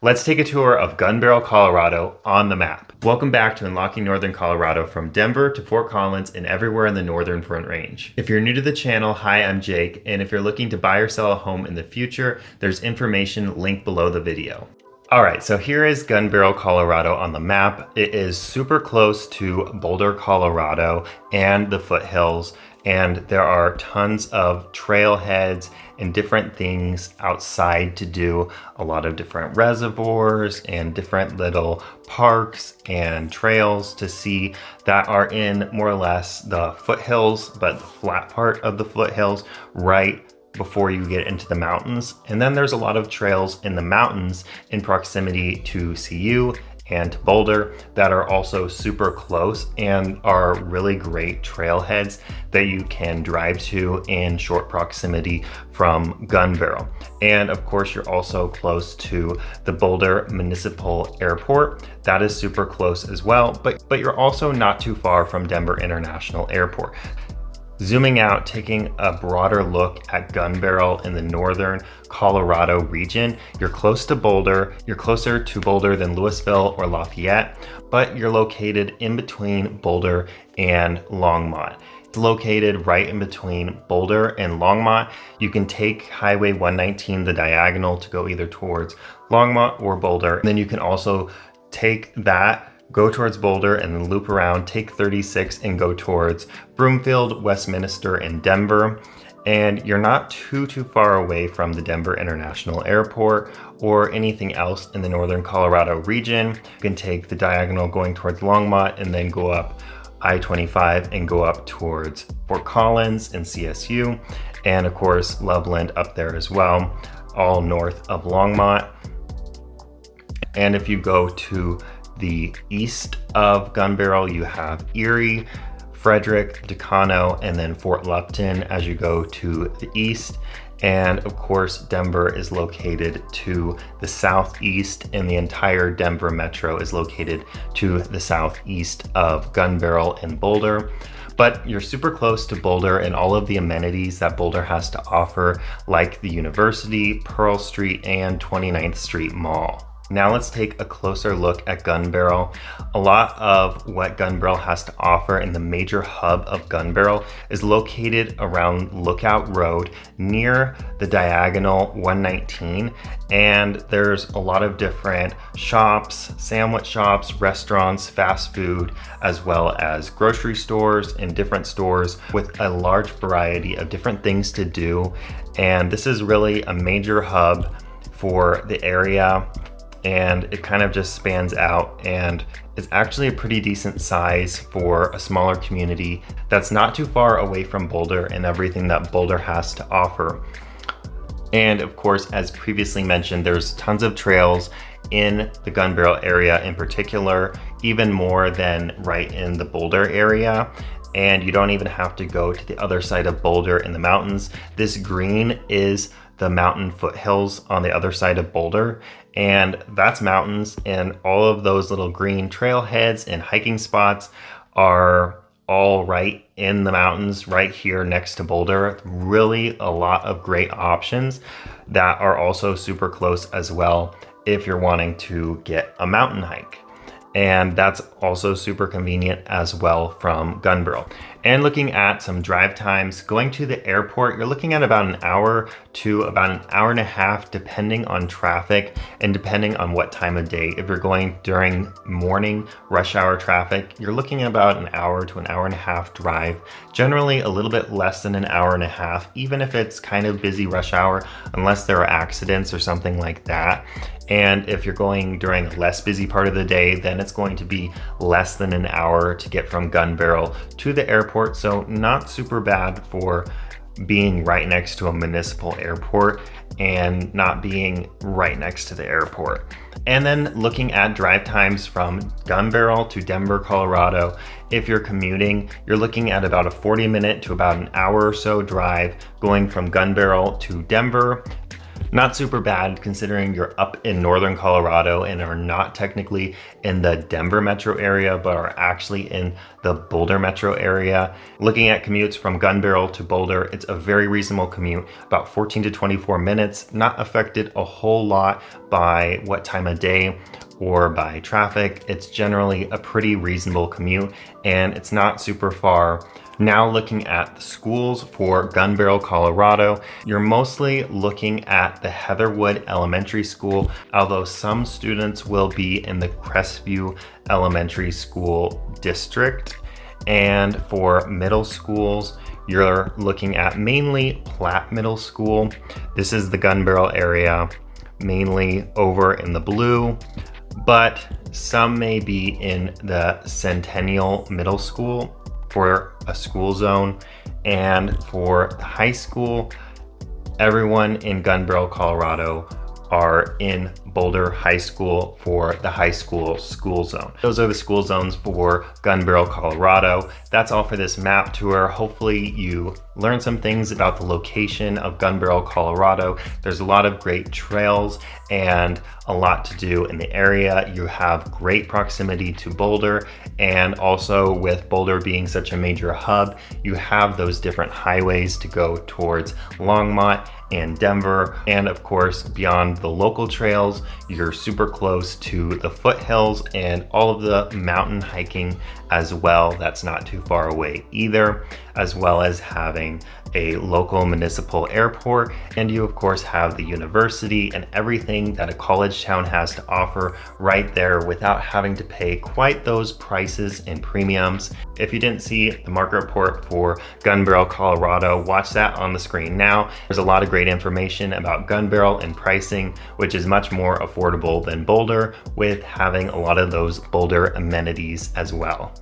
Let's take a tour of Gunbarrel, Colorado on the map. Welcome back to Unlocking Northern Colorado, from Denver to Fort Collins and everywhere in the Northern Front Range. If you're new to the channel, hi, I'm Jake, and if you're looking to buy or sell a home in the future, there's information linked below the video. Alright, so here is Gunbarrel, Colorado on the map. It is super close to Boulder, Colorado and the foothills, and there are tons of trailheads and different things outside to do. A lot of different reservoirs and different little parks and trails to see that are in more or less the foothills, but the flat part of the foothills right before you get into the mountains. And then there's a lot of trails in the mountains in proximity to CU and to Boulder that are also super close and are really great trailheads that you can drive to in short proximity from Gunbarrel. And of course, you're also close to the Boulder Municipal Airport. That is super close as well, but you're also not too far from Denver International Airport. Zooming out, taking a broader look at Gunbarrel in the northern Colorado region, you're close to Boulder. You're closer to Boulder than Louisville or Lafayette, but you're located in between Boulder and Longmont. It's located right in between Boulder and Longmont. You can take Highway 119, the diagonal, to go either towards Longmont or Boulder. And then you can also take that, go towards Boulder, and then loop around, take 36 and go towards Broomfield, Westminster, and Denver. And you're not too far away from the Denver International Airport or anything else in the northern Colorado region. You can take the diagonal going towards Longmont and then go up I-25 and go up towards Fort Collins and CSU. And of course, Loveland up there as well, all north of Longmont. And if you go to the east of Gunbarrel, you have Erie, Frederick, Decano, and then Fort Lupton as you go to the east. And of course, Denver is located to the southeast, and the entire Denver metro is located to the southeast of Gunbarrel and Boulder. But you're super close to Boulder and all of the amenities that Boulder has to offer, like the University, Pearl Street, and 29th Street Mall. Now let's take a closer look at Gunbarrel. A lot of what Gunbarrel has to offer in the major hub of Gunbarrel is located around Lookout Road near the diagonal 119. And there's a lot of different shops, sandwich shops, restaurants, fast food, as well as grocery stores and different stores with a large variety of different things to do. And this is really a major hub for the area, and it kind of just spans out, and it's actually a pretty decent size for a smaller community that's not too far away from Boulder and everything that Boulder has to offer. And of course, as previously mentioned, there's tons of trails in the Gunbarrel area in particular, even more than right in the Boulder area. And you don't even have to go to the other side of Boulder in the mountains. This green is the mountain foothills on the other side of Boulder, and that's mountains, and all of those little green trailheads and hiking spots are all right in the mountains right here next to Boulder. Really a lot of great options that are also super close as well if you're wanting to get a mountain hike. And that's also super convenient as well from Gunbarrel. And looking at some drive times, going to the airport, you're looking at about an hour to about an hour and a half, depending on traffic and depending on what time of day. If you're going during morning rush hour traffic, you're looking at about an hour to an hour and a half drive. Generally a little bit less than an hour and a half, even if it's kind of busy rush hour, unless there are accidents or something like that. And if you're going during a less busy part of the day, then it's going to be less than an hour to get from Gunbarrel to the airport. So not super bad for being right next to a municipal airport and not being right next to the airport. And then looking at drive times from Gunbarrel to Denver, Colorado, if you're commuting, you're looking at about a 40-minute to about an hour or so drive going from Gunbarrel to Denver. Not super bad considering you're up in northern Colorado and are not technically in the Denver metro area, but are actually in the Boulder metro area. Looking at commutes from Gunbarrel to Boulder, it's a very reasonable commute, about 14 to 24 minutes, not affected a whole lot by what time of day or by traffic. It's generally a pretty reasonable commute and it's not super far. Now looking at the schools for Gunbarrel, Colorado, you're mostly looking at the Heatherwood Elementary School, although some students will be in the Crestview Elementary School district. And for middle schools, you're looking at mainly Platt Middle School. This is the Gunbarrel area, mainly over in the blue, but some may be in the Centennial Middle School for a school zone. And for the high school, everyone in Gunbarrel, Colorado are in Boulder High School for the high school zone. Those are the school zones for Gunbarrel, Colorado. That's all for this map tour. Hopefully you learned some things about the location of Gunbarrel, Colorado. There's a lot of great trails and a lot to do in the area. You have great proximity to Boulder, and also with Boulder being such a major hub, you have those different highways to go towards Longmont and Denver. And of course, beyond the local trails, you're super close to the foothills and all of the mountain hiking as well. That's not too far away either, as well as having a local municipal airport. And you of course have the university and everything that a college town has to offer right there without having to pay quite those prices and premiums. If you didn't see the market report for Gunbarrel, Colorado, watch that on the screen now. There's a lot of great information about Gunbarrel and pricing, which is much more affordable than Boulder, with having a lot of those Boulder amenities as well.